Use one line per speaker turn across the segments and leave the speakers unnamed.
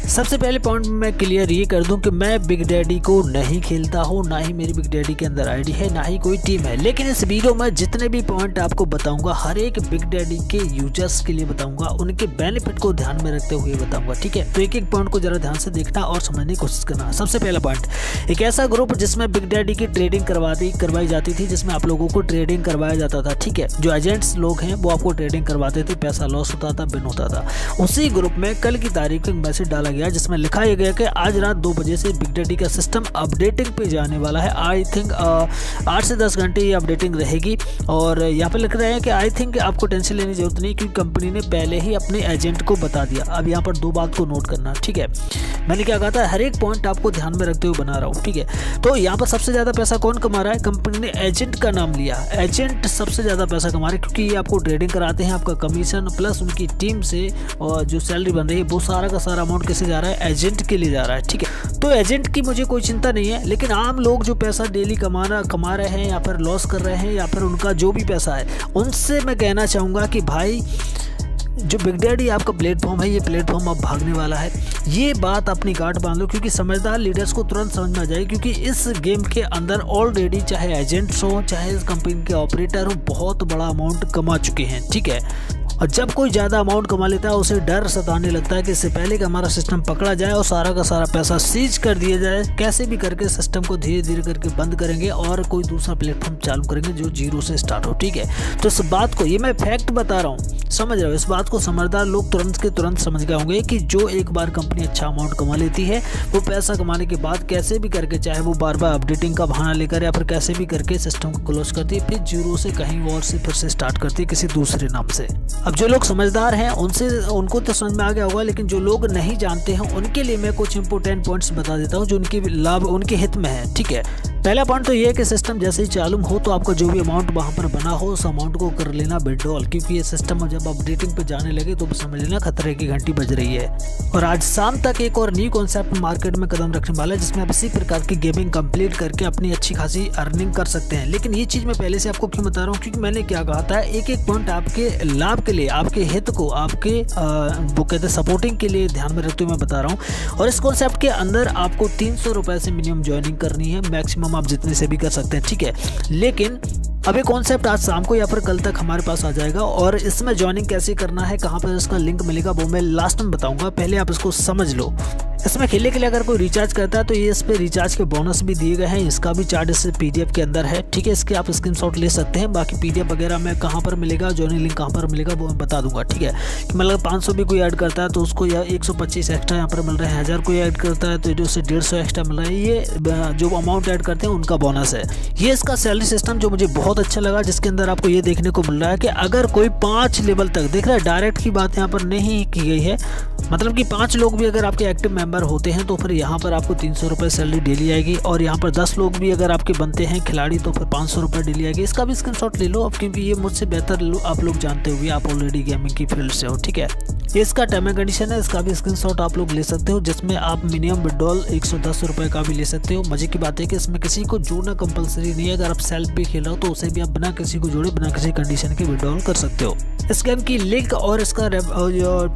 सबसे पहले पॉइंट मैं क्लियर ये कर दूं कि मैं बिग डैडी को नहीं खेलता हूं, ना ही मेरी बिग डैडी के अंदर आईडी है, ना ही कोई टीम है। लेकिन इस वीडियो में जितने भी पॉइंट आपको बताऊंगा हर एक बिग डैडी के यूजर्स के लिए बताऊंगा, उनके बेनिफिट को ध्यान में रखते हुए बताऊंगा। ठीक है, तो एक एक पॉइंट को जरा ध्यान से देखना और समझने की कोशिश करना। सबसे पहला पॉइंट, एक ऐसा ग्रुप जिसमें बिग डैडी की ट्रेडिंग करवाई जाती थी, जिसमें आप लोगों को ट्रेडिंग करवाया जाता था। ठीक है, जो एजेंट्स लोग हैं वो आपको ट्रेडिंग करवाते थे, पैसा लॉस होता था, बिन होता था। उसी ग्रुप में कल की तारीख को एक मैसेज डाला गया जिसमें लिखा गया कि आज रात 2 बजे से बिग डैडी का सिस्टम अपडेटिंग पे जाने वाला है। आई थिंक 8 से 10 घंटे ये अपडेटिंग रहेगी। और यहाँ पे लिख रहे हैं कि आई थिंक आपको टेंशन लेने की जरूरत नहीं, क्योंकि कंपनी ने पहले ही अपने एजेंट को बता दिया। अब यहाँ पर 2 बात को नोट करना। ठीक है, मैंने क्या कहा था, हर एक पॉइंट आपको ध्यान में रखते हुए बना रहा हूँ। ठीक है, तो यहाँ पर सबसे ज़्यादा पैसा कौन कमा रहा है? कंपनी ने एजेंट का नाम लिया। एजेंट सबसे ज़्यादा पैसा कमा रहे हैं, क्योंकि ये आपको ट्रेडिंग कराते हैं। आपका कमीशन प्लस उनकी टीम से और जो सैलरी बन रही है वो सारा का सारा अमाउंट किसे जा रहा है? एजेंट के लिए जा रहा है। ठीक है, तो एजेंट की मुझे कोई चिंता नहीं है, लेकिन आम लोग जो पैसा डेली कमा रहे हैं या फिर लॉस कर रहे हैं या फिर उनका जो भी पैसा है, उनसे मैं कहना चाहूँगा कि भाई जो बिग डैडी आपका प्लेटफॉर्म है, ये प्लेटफॉर्म अब भागने वाला है। ये बात अपनी गांठ बांध लो, क्योंकि समझदार लीडर्स को तुरंत समझ में आ जाए, क्योंकि इस गेम के अंदर ऑलरेडी चाहे एजेंट्स हो चाहे इस कंपनी के ऑपरेटर हो, बहुत बड़ा अमाउंट कमा चुके हैं। ठीक है, और जब कोई ज़्यादा अमाउंट कमा लेता है उसे डर सताने लगता है कि इससे पहले कि हमारा सिस्टम पकड़ा जाए और सारा का सारा पैसा सीज कर दिया जाए, कैसे भी करके सिस्टम को धीरे धीरे करके बंद करेंगे और कोई दूसरा प्लेटफॉर्म चालू करेंगे जो जीरो से स्टार्ट हो। ठीक है, तो इस बात को, ये मैं फैक्ट बता रहा हूँ, समझ रहे हो? इस बात को समझदार लोग तुरंत के तुरंत समझ गए होंगे कि जो एक बार कंपनी अच्छा अमाउंट कमा लेती है, वो पैसा कमाने के बाद कैसे भी करके, चाहे वो बार बार अपडेटिंग का बहाना लेकर या फिर कैसे भी करके सिस्टम को क्लोज करती है, फिर जीरो से कहीं और से फिर से स्टार्ट करती है किसी दूसरे नाम से। अब जो लोग समझदार हैं उनको तो समझ में आ गया होगा, लेकिन जो लोग नहीं जानते हैं उनके लिए मैं कुछ इंपॉर्टेंट पॉइंट्स बता देता हूं जो उनके लाभ, उनके हित में है। ठीक है, पहला पॉइंट तो ये है कि सिस्टम जैसे ही चालू हो तो आपका जो भी अमाउंट वहां पर बना हो उस अमाउंट को कर लेना विड्रॉल, क्योंकि ये सिस्टम जब अपडेटिंग पे जाने लगे तो समझ लेना खतरे की घंटी बज रही है। और आज शाम तक एक और न्यू कॉन्सेप्ट मार्केट में कदम रखने वाला है, जिसमें आप इसी प्रकार की गेमिंग कंप्लीट करके अपनी अच्छी खासी अर्निंग कर सकते हैं। लेकिन ये चीज़ मैं पहले से आपको क्यों बता रहा हूँ, क्योंकि मैंने क्या कहा था, एक एक पॉइंट आपके लाभ के लिए, आपके हित को, आपके वो कहते हैं सपोर्टिंग के लिए ध्यान में रखते हुए मैं बता रहा हूँ। और इस कॉन्सेप्ट के अंदर आपको 300 रुपये से मिनिमम ज्वाइनिंग करनी है, मैक्सिमम आप जितने से भी कर सकते हैं। ठीक है, लेकिन अब ये कॉन्सेप्ट आज शाम को या फिर कल तक हमारे पास आ जाएगा, और इसमें ज्वाइनिंग कैसे करना है, कहाँ पर इसका लिंक मिलेगा, वो मैं लास्ट में बताऊंगा। पहले आप इसको समझ लो। इसमें खेलने के लिए अगर कोई रिचार्ज करता है तो ये इस पर रिचार्ज के बोनस भी दिए गए हैं, इसका भी चार्ट इस PDF के अंदर है। ठीक है, इसके आप स्क्रीनशॉट ले सकते हैं। बाकी PDF वगैरह में कहाँ पर मिलेगा, ज्वाइनिंग लिंक कहाँ पर मिलेगा वो मैं बता दूंगा। ठीक है, कि मतलब 500 भी कोई ऐड करता है तो उसको या 125 एक्स्ट्रा यहाँ पर मिल रहा है, 1000 कोई ऐड करता है तो उससे 150 एक्स्ट्रा मिल रहा है। ये जो अमाउंट ऐड करते हैं उनका बोनस है। ये इसका सैलरी सिस्टम जो मुझे बहुत अच्छा लगा, जिसके अंदर आपको ये देखने को मिल रहा है कि अगर कोई 5 लेवल तक, देख रहा है डायरेक्ट की बात यहाँ पर नहीं की गई है, मतलब कि 5 लोग भी अगर आपके एक्टिव मेंबर होते हैं तो फिर यहाँ पर आपको 300 रुपये सैलरी डेली आएगी। और यहाँ पर 10 लोग भी अगर आपके बनते हैं खिलाड़ी तो फिर 500 रुपये डेली आएगी। इसका भी स्क्रीनशॉट ले लो अब, क्योंकि ये मुझसे बेहतर आप लोग जानते हुए, आप ऑलरेडी गेमिंग की फील्ड से हो। ठीक है, ये इसका टर्म एंड कंडीशन है, इसका भी स्क्रीनशॉट आप लोग ले सकते हो, जिसमें आप मिनिमम विड्रॉल 110 रुपये का भी ले सकते हो। मजे की बात है कि इसमें किसी को जोड़ना कंपलसरी नहीं है। अगर आप सेल्फ पे खेल रहे हो तो उसे भी आप बिना किसी को जोड़े, बिना किसी कंडीशन के विड्रॉल कर सकते हो। इस गेम की लिंक और इसका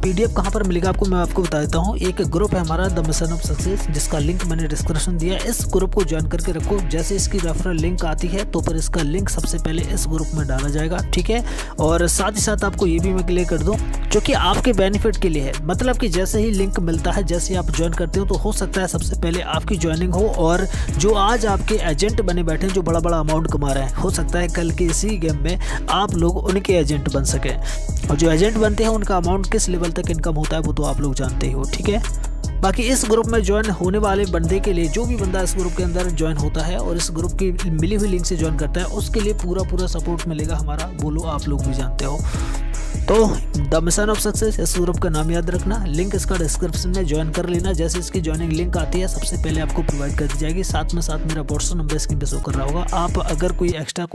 PDF कहाँ पर मिलेगा आपको मैं आपको बता देता हूँ। एक ग्रुप है हमारा द मिशन ऑफ सक्सेस, जिसका लिंक मैंने डिस्क्रिप्शन दिया है। इस ग्रुप को ज्वाइन करके रखो, जैसे इसकी रेफरल लिंक आती है तो फिर इसका लिंक सबसे पहले इस ग्रुप में डाला जाएगा। ठीक है, और साथ ही साथ आपको ये भी मैं क्लियर कर दूँ जो कि आपके बेनिफिट के लिए है, मतलब कि जैसे ही लिंक मिलता है, जैसे आप ज्वाइन करते हो तो हो सकता है सबसे पहले आपकी ज्वाइनिंग हो, और जो आज आपके एजेंट बने बैठे हैं जो बड़ा बड़ा अमाउंट कमा रहे हैं, हो सकता है कल के इसी गेम में आप लोग उनके एजेंट बन सकें। और जो एजेंट बनते हैं उनका अमाउंट किस लेवल तक इनकम होता है वो तो आप लोग जानते ही हो। ठीक है, बाकी इस ग्रुप में ज्वाइन होने वाले बंदे के लिए, जो भी बंदा इस ग्रुप के अंदर ज्वाइन होता है और इस ग्रुप की मिली हुई लिंक से ज्वाइन करता है, उसके लिए पूरा सपोर्ट मिलेगा हमारा, बोलो आप लोग भी जानते हो। तो द मिशन ऑफ सक्सेस, इस ग्रुप का नाम याद रखना, लिंक इसका डिस्क्रिप्शन में ज्वाइन कर लेना। जैसे इसकी ज्वाइनिंग लिंक आती है सबसे पहले आपको प्रोवाइड कर दी जाएगी, साथ में साथ मेरा व्हाट्सएप नंबर स्क्रीन पे शो कर रहा होगा। आप अगर कोई एक्स्ट्रा